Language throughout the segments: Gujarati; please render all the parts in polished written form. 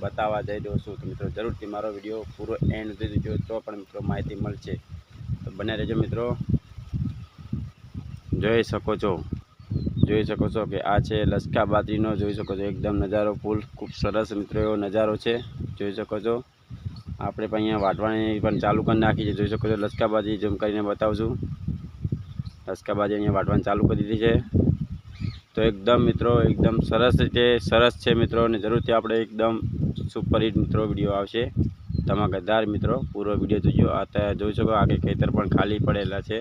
બતાવવા જઈ રહ્યો છું. તો મિત્રો જરૂરથી મારો વિડીયો પૂરો એન્ડ સુધી જોજો તો પણ મિત્રો માહિતી મળશે. તો બને રહેજો મિત્રો. જોઈ શકો છો કે આ છે લસકા બાજરીનો. જોઈ શકો છો એકદમ નજારો ફૂલ ખૂબ સરસ મિત્રો એવો નજારો છે. જોઈ શકો છો આપણે પણ અહીંયા વાટવાની પણ ચાલુ કરી નાખી છે. જોઈ શકો છો લસકા બાજરી ઝૂમ કરીને બતાવું છું. લસકા બાજરી અહીંયા વાટવાની ચાલુ કરી દીધી છે. તો એકદમ મિત્રો એકદમ સરસ છે મિત્રો. અને જરૂરથી આપણે એકદમ સુપર હિટ મિત્રો વિડીયો આવશે ધમાકેદાર મિત્રો. પૂરો વિડીયો જોજો. આ જોઈ શકો આગળ ખેતર પણ ખાલી પડેલા છે.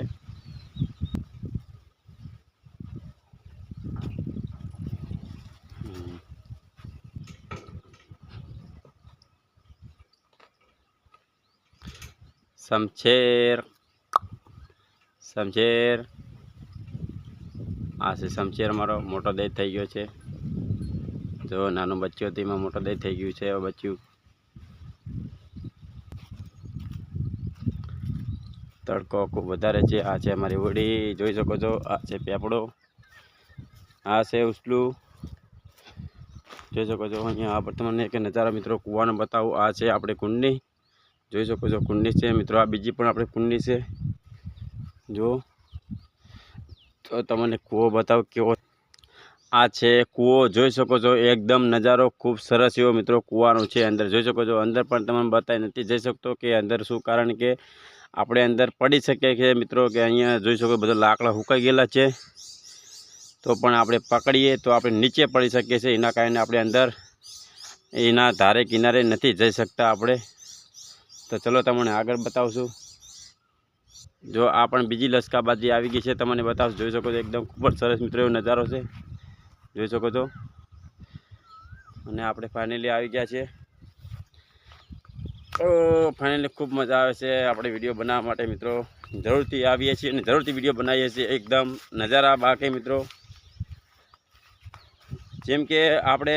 સમશેર આ છે સમશેર. મારો મોટો દહીં થઈ ગયો છે. જો નાનું બચ્ચું હતું એમાં મોટો દહીં થઈ ગયું છે. હવે બચ્ચું તડકો ખૂબ વધારે છે. આ છે અમારી હોડી. જોઈ શકો છો આ છે પેપડો. આ છે ઉસલું. જોઈ શકો છો અહીંયા આ તમને એક નજારા મિત્રો કૂવાનો બતાવું. આ છે આપણે કુંડની. જોઈ શકો છો કુંડની છે મિત્રો. આ બીજી પણ આપણે કુંડની છે. જો તો તમને કૂવો બતાવો કેવો. આ છે કૂવો. જોઈ શકો છો એકદમ નજારો ખૂબ સરસ એવો મિત્રો કૂવાનો છે. અંદર જોઈ શકો છો. અંદર પણ તમને બતાવી નથી જઈ શકતો કે અંદર શું, કારણ કે આપણે અંદર પડી શકીએ કે મિત્રો કે અહીંયા જોઈ શકો બધા લાકડા સુકાઈ ગયેલા છે. તો પણ આપણે પકડીએ તો આપણે નીચે પડી શકીએ છીએ. એના કારણે આપણે અંદર એના ધારે કિનારે નથી જઈ શકતા આપણે. તો ચલો તમને આગળ બતાવશું. જો આ પણ બીજી લસકા બાજરી આવી ગઈ છે, તમને બતાવશું. જોઈ શકો છો એકદમ ખૂબ જ સરસ મિત્રો એવો નજારો છે. જોઈ શકો છો. અને આપણે ફાઇનલી આવી ગયા છે. ફાઇનલી ખૂબ મજા આવે છે આપણે વિડીયો બનાવવા માટે મિત્રો. જરૂરથી આવીએ છીએ અને જરૂરથી વિડીયો બનાવીએ છીએ. એકદમ નજારા બાકી મિત્રો. જેમ કે આપણે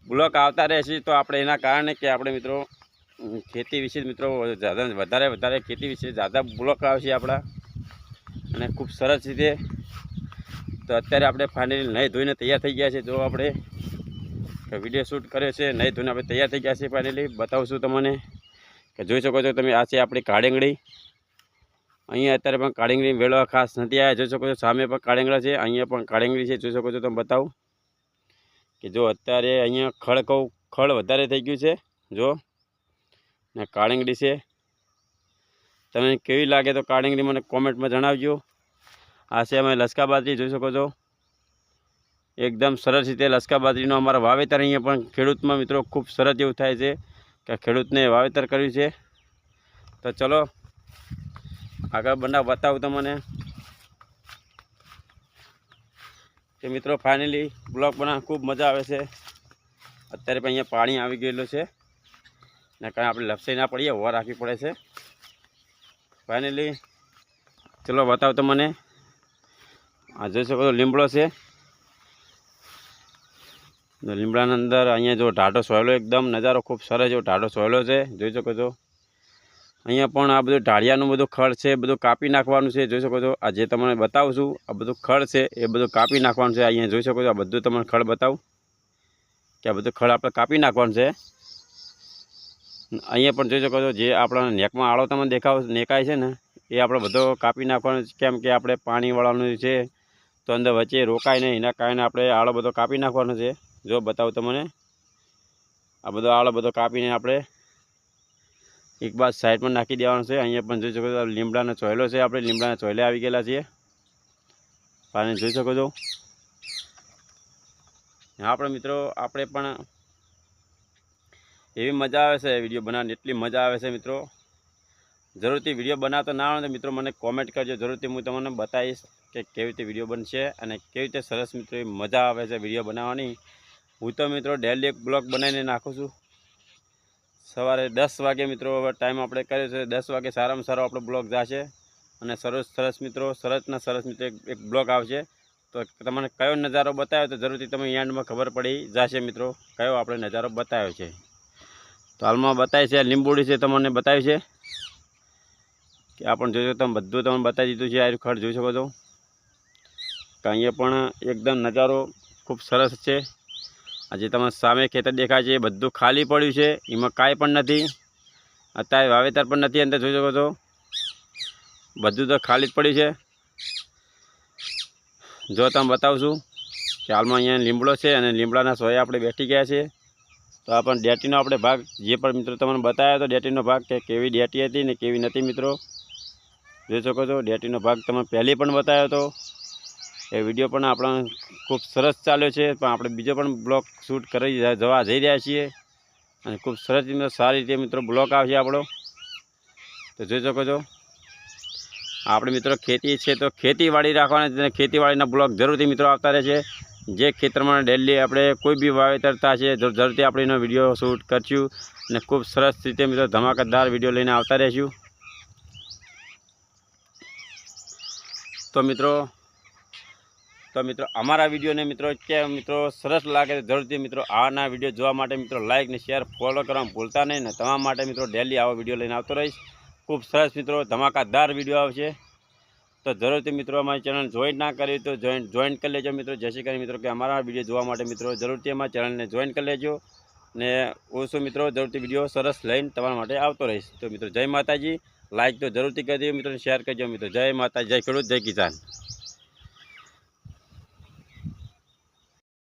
બ્લોક આવતા રહે છે તો આપણે એના કારણે કે આપણે મિત્રો ખેતી વિશે મિત્રો વધારે ખેતી વિશે ज़्यादा બ્લોક આવશે આપણા. અને ખૂબ સરસ રીતે. તો અત્યારે આપણે ફાઇનલી નહીં ધોઈને તૈયાર થઈ ગયા છે. જો આપણે વિડીયો શૂટ કર્યો છે, નહીં ધોઈને આપણે તૈયાર થઈ ગયા છે. ફાઇનલી બતાવશું તમને કે જોઈ શકો છો તમે. આ છે આપણી કાળીંગળી. અહીંયા અત્યારે પણ કાળીંગળી વેળવા ખાસ નથી આવ્યા. જોઈ શકો છો સામે પણ કાળીંગળા છે, અહીંયા પણ કાળીંગળી છે. જોઈ શકો છો તમે. બતાવું કે જો અત્યારે અહીંયા ખળ વધારે થઈ ગયું છે. જો ને કાળીંગળી છે. તમને કેવી લાગે તો કાળીંગળી મને કોમેન્ટમાં જણાવજો. આ છે અમે લસકા બાજરી. જોઈ શકો છો એકદમ સરસ રીતે લસકા બાજરીનો અમારા વાવેતર અહીંયા પણ ખેડૂતમાં મિત્રો ખૂબ સરસ એવું થાય છે કે ખેડૂતને વાવેતર કર્યું છે. તો ચલો આગળ બતાવું તમને કે મિત્રો ફાઇનલી બ્લોગ બનાવવા ખૂબ મજા આવે છે. અત્યારે પણ અહીંયા પાણી આવી ગયેલું છે ને કારણ આપણે લપસાઈ ના પડીએ, હોવા રાખવી પડે છે. ફાઇનલી ચલો બતાવો તમને. આ જોઈ શકો છો લીમડો છે. લીમડાના અંદર અહીંયા જો ઢાઢો સોયલો એકદમ નજારો ખૂબ સરસ એવો ઢાઢો સોયલો છે. જોઈ શકો છો અહીંયા પણ આ બધું ઢાળિયાનું બધું ખડ છે, બધું કાપી નાખવાનું છે. જોઈ શકો છો આ જે તમને બતાવું છું આ બધું ખડ છે એ બધું કાપી નાખવાનું છે. અહીંયા જોઈ શકો છો આ બધું તમને ખડ બતાવું કે આ બધું ખડ આપણે કાપી નાખવાનું છે. અહીંયા પણ જોઈ શકો છો જે આપણા નેકમાં આળો તમને દેખાય છે ને એ આપણે બધો કાપી નાખવાનો છે. કેમ કે આપણે પાણી વાળવાનું છે તો અંદર વચ્ચે રોકાય નહીં, એના કારણે આપણે આળો બધો કાપી નાખવાનો છે. જો બતાવું તમને આ બધો આળો બધો કાપીને આપણે એક બાદ સાઈડમાં નાખી દેવાનો છે. અહીંયા પણ જોઈ શકો છો લીમડાનો ચોયલો છે. આપણે લીમડાના ચોયલે આવી ગયેલા છીએ. પાણી જોઈ શકો છો. આપણે મિત્રો આપણે પણ એવી મજા આવે છે વિડીયો બનાવવાની, એટલી મજા આવે છે મિત્રો. જરૂરથી વિડીયો બનાવતો ના આવે તો મિત્રો મને કોમેન્ટ કરજો. જરૂરથી હું તમને બતાવીશ કે કેવી રીતે વિડીયો બનશે અને કેવી રીતે સરસ મિત્રો મજા આવે છે વિડીયો બનાવવાની. હું તો મિત્રો ડેલી એક બ્લોગ બનાવીને નાખું છું. સવારે 10 વાગે મિત્રો ટાઈમ આપણે કર્યો છે. 10 વાગે સારામાં સારો આપણો બ્લોગ જશે અને સરસ મિત્રો એક બ્લોગ આવશે. તો તમને કયો નજારો બતાવ્યો તો જરૂરથી તમે એન્ડમાં ખબર પડી જશે મિત્રો કયો આપણે નજારો બતાવ્યો છે. તો હાલમાં બતાવી છે લીંબોડી છે, તમને બતાવી છે કે આ પણ જોઈ શકો તમે. બધું તમને બતાવી દીધું છે. આ ખડ જોઈ શકો છો કે અહીંયા પણ એકદમ નજારો ખૂબ સરસ છે. આજે તમને સામે ખેતર દેખાય છે એ બધું ખાલી પડ્યું છે, એમાં કાંઈ પણ નથી, અત્યારે વાવેતર પણ નથી. અંદર જોઈ શકો છો બધું તો ખાલી જ પડ્યું છે. જો તમે બતાવું છું કે હાલમાં અહીંયા લીમડો છે અને લીમડાના સોએ આપણે બેઠી ગયા છે. તો આ પણ ડેટીનો આપણે ભાગ જે પણ મિત્રો તમને બતાવ્યો હતો ડેટીનો ભાગ કે કેવી ડેટી હતી ને કેવી નથી મિત્રો જોઈ શકો છો. ડેટીનો ભાગ તમને પહેલી પણ બતાવ્યો હતો, એ વિડીયો પણ આપણને ખૂબ સરસ ચાલ્યો છે, પણ આપણે બીજો પણ બ્લોગ શૂટ કરી જવા જઈ રહ્યા છીએ અને ખૂબ સરસ સારી રીતે મિત્રો બ્લોગ આવશે આપણો. તો જોઈ શકો છો આપણે મિત્રો ખેતી છે તો ખેતીવાડી રાખવાના, ખેતીવાડીના બ્લોગ જરૂરથી મિત્રો આવતા રહે છે. જે ખેતરમાં ડેલી આપણે કોઈ બી વાવેતર થશે જરૂરથી આપણે એનો વિડીયો શૂટ કરીશું અને ખૂબ સરસ રીતે મિત્રો ધમાકેદાર વિડીયો લઈને આવતા રહીશું. તો મિત્રો અમારા વિડીયોને મિત્રો સરસ લાગે તો જરૂરથી મિત્રો આના વિડીયો જોવા માટે મિત્રો લાઇક ને શેર ફોલો કરવાનું ભૂલતા નહીં. ને તમારા માટે મિત્રો ડેલી આવો વિડીયો લઈને આવતો રહીશ. ખૂબ સરસ મિત્રો ધમાકાદાર વિડીયો આવશે. તો જરૂરથી મિત્રો અમારી ચેનલ જોઈન ના કરી તો જોઈન કરી લેજો મિત્રો, જેથી કરીને મિત્રો કે અમારા વિડીયો જોવા માટે મિત્રો જરૂરથી અમારી ચેનલને જોઈન કરી લેજો. ને હું શું મિત્રો જરૂરથી વિડીયો સરસ લઈને તમારા માટે આવતો રહીશ. તો મિત્રો જય માતાજી, લાઇક તો જરૂરથી કરી દેજો મિત્રો, શેર કરજો મિત્રો. જય માતાજી, જય ખેડૂત, જય કિસાન.